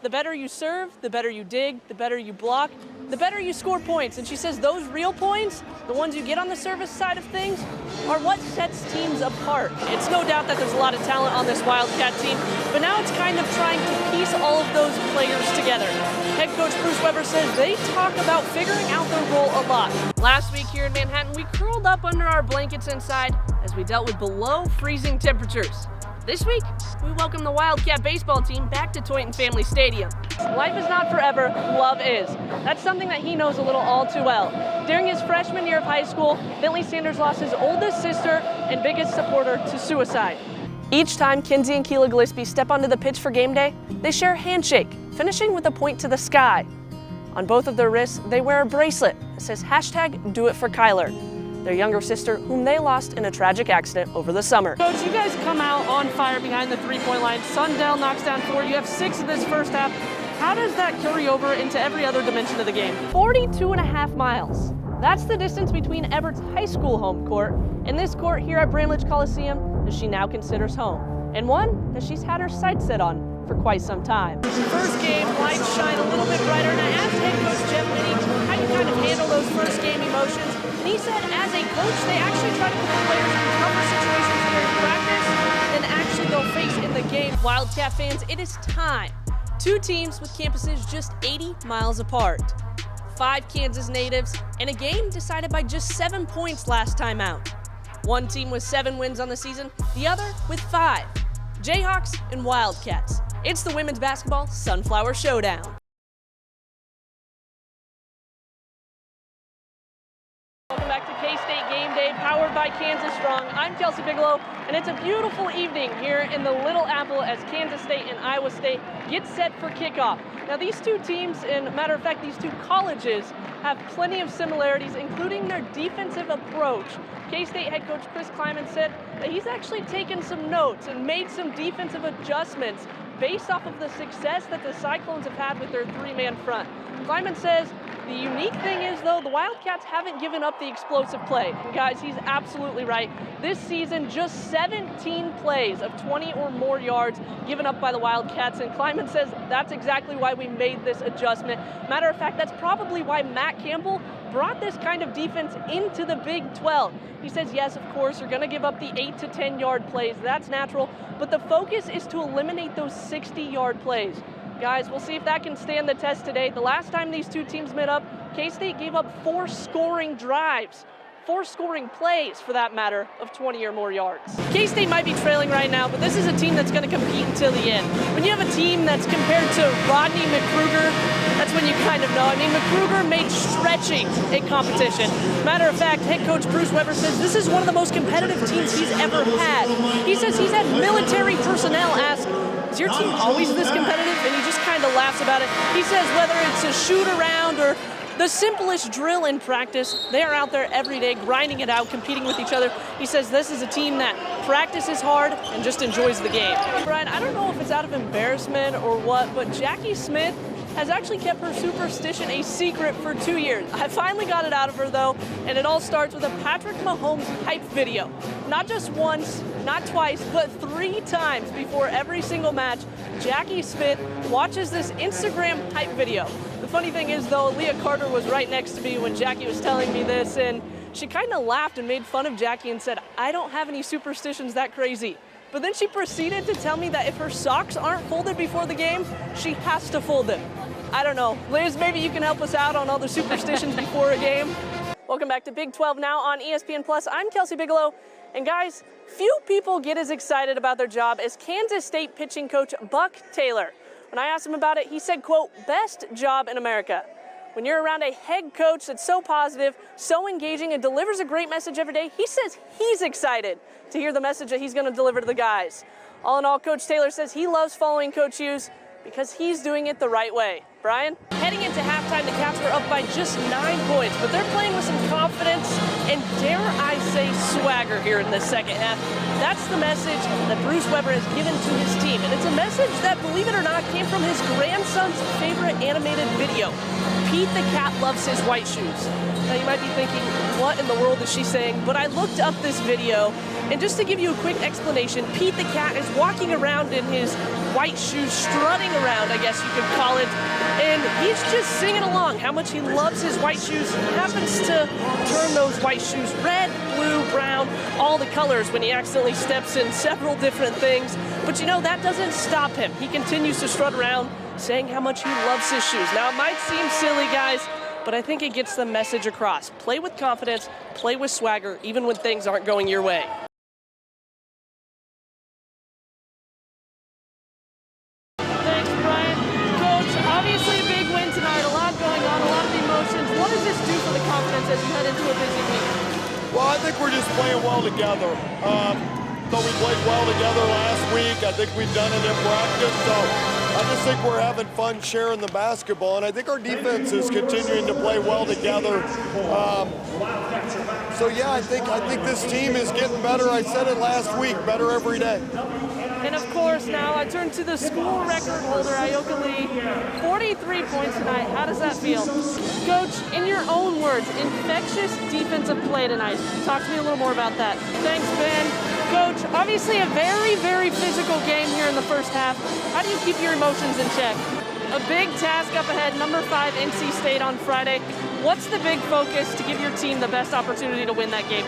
the better you serve, the better you dig, the better you block, the better you score points. And she says those real points, the ones you get on the service side of things, are what sets teams apart. It's no doubt that there's a lot of talent on this Wildcat team, but now it's kind of trying to piece all of those players together. Head coach Bruce Weber says they talk about figuring out their role a lot. Last week here in Manhattan, we curled up under our blankets inside as we dealt with below freezing temperatures. This week, we welcome the Wildcat baseball team back to Toynton Family Stadium. Life is not forever, love is. That's something that he knows a little all too well. During his freshman year of high school, Bentley Sanders lost his oldest sister and biggest supporter to suicide. Each time Kinsey and Keela Gillespie step onto the pitch for game day, they share a handshake, finishing with a point to the sky. On both of their wrists, they wear a bracelet that says #DoItForKyler, their younger sister, whom they lost in a tragic accident over the summer. Coach, you guys come out on fire behind the three-point line. Sundell knocks down 4. You have 6 in this first half. How does that carry over into every other dimension of the game? 42.5 miles. That's the distance between Everett's high school home court and this court here at Bramlage Coliseum that she now considers home, and one that she's had her sights set on for quite some time. First game, lights shine a little bit brighter, and I asked head coach Jeff Minnie how you kind of handle those first game emotions, and he said as a coach, they actually try to put the players in tougher situations during practice than actually they'll face in the game. Wildcat fans, it is time. 2 teams with campuses just 80 miles apart. 5 Kansas natives, and a game decided by just 7 points last time out. One team with 7 wins on the season, the other with 5. Jayhawks and Wildcats. It's the Women's Basketball Sunflower Showdown. Welcome back to K-State Game Day, powered by Kansas Strong. I'm Kelsey Bigelow, and it's a beautiful evening here in the Little Apple as Kansas State and Iowa State get set for kickoff. Now these 2 teams, and matter of fact, these 2 colleges have plenty of similarities, including their defensive approach. K-State head coach Chris Kleiman said that he's actually taken some notes and made some defensive adjustments based off of the success that the Cyclones have had with their 3-man front. Kleiman says the unique thing is, though, the Wildcats haven't given up the explosive play. And guys, he's absolutely right. This season, just 17 plays of 20 or more yards given up by the Wildcats. And Kleiman says that's exactly why we made this adjustment. Matter of fact, that's probably why Matt Campbell brought this kind of defense into the Big 12. He says, yes, of course, you're going to give up the 8 to 10 yard plays. That's natural. But the focus is to eliminate those 60-yard plays. Guys, we'll see if that can stand the test today. The last time these 2 teams met up, K-State gave up 4 scoring drives, 4 scoring plays, for that matter, of 20 or more yards. K-State might be trailing right now, but this is a team that's going to compete until the end. When you have a team that's compared to Rodney McCruger, that's when you kind of know. I mean, McCruger made stretching a competition. Matter of fact, head coach Bruce Weber says this is one of the most competitive teams he's ever had. He says he's had military personnel ask, is your team always this competitive? And he just kind of laughs about it. He says whether it's a shoot around or the simplest drill in practice, they are out there every day grinding it out, competing with each other. He says this is a team that practices hard and just enjoys the game. Brian, I don't know if it's out of embarrassment or what, but Jackie Smith has actually kept her superstition a secret for 2 years. I finally got it out of her though, and it all starts with a Patrick Mahomes hype video. Not just once, not twice, but 3 times before every single match, Jackie Smith watches this Instagram hype video. The funny thing is though, Leah Carter was right next to me when Jackie was telling me this, and she kind of laughed and made fun of Jackie and said, I don't have any superstitions that crazy. But then she proceeded to tell me that if her socks aren't folded before the game, she has to fold them. I don't know. Liz, maybe you can help us out on all the superstitions before a game. Welcome back to Big 12 Now on ESPN+. I'm Kelsey Bigelow. And guys, few people get as excited about their job as Kansas State pitching coach Buck Taylor. When I asked him about it, he said, quote, best job in America. When you're around a head coach that's so positive, so engaging, and delivers a great message every day, he says he's excited to hear the message that he's going to deliver to the guys. All in all, Coach Taylor says he loves following Coach Hughes because he's doing it the right way. Brian? Heading into halftime, the Cats were up by just 9 points, but they're playing with some confidence and dare I say swagger here in the second half. That's the message that Bruce Weber has given to his team, and it's a message that, believe it or not, came from his grandson's favorite animated video. Pete the cat loves his white shoes. Now you might be thinking, what in the world is she saying? But I looked up this video, and just to give you a quick explanation, Pete the cat is walking around in his white shoes, strutting around, I guess you could call it, and he's just singing along how much he loves his white shoes. He happens to turn those white shoes red, blue, brown, all the colors when he accidentally steps in several different things. But you know, that doesn't stop him. He continues to strut around saying how much he loves his shoes. Now, it might seem silly, guys, but I think it gets the message across. Play with confidence, play with swagger, even when things aren't going your way. Thanks, Brian. Coach, obviously a big win tonight, a lot going on, a lot of emotions. What does this do for the confidence as you head into a busy week? Well, I think we're just playing well together. Though we played well together last week, I think we've done it in practice. So I just think we're having fun sharing the basketball, and I think our defense is continuing to play well together. So yeah, I think this team is getting better. I said it last week, better every day. And of course, now I turn to the school record holder, Ioka Lee. 43 points tonight. How does that feel? Coach, in your own words, infectious defensive play tonight. Talk to me a little more about that. Thanks, Ben. Coach, obviously a very, very physical game here in the first half. How do you keep your emotions in check? A big task up ahead, number 5 NC State on Friday. What's the big focus to give your team the best opportunity to win that game?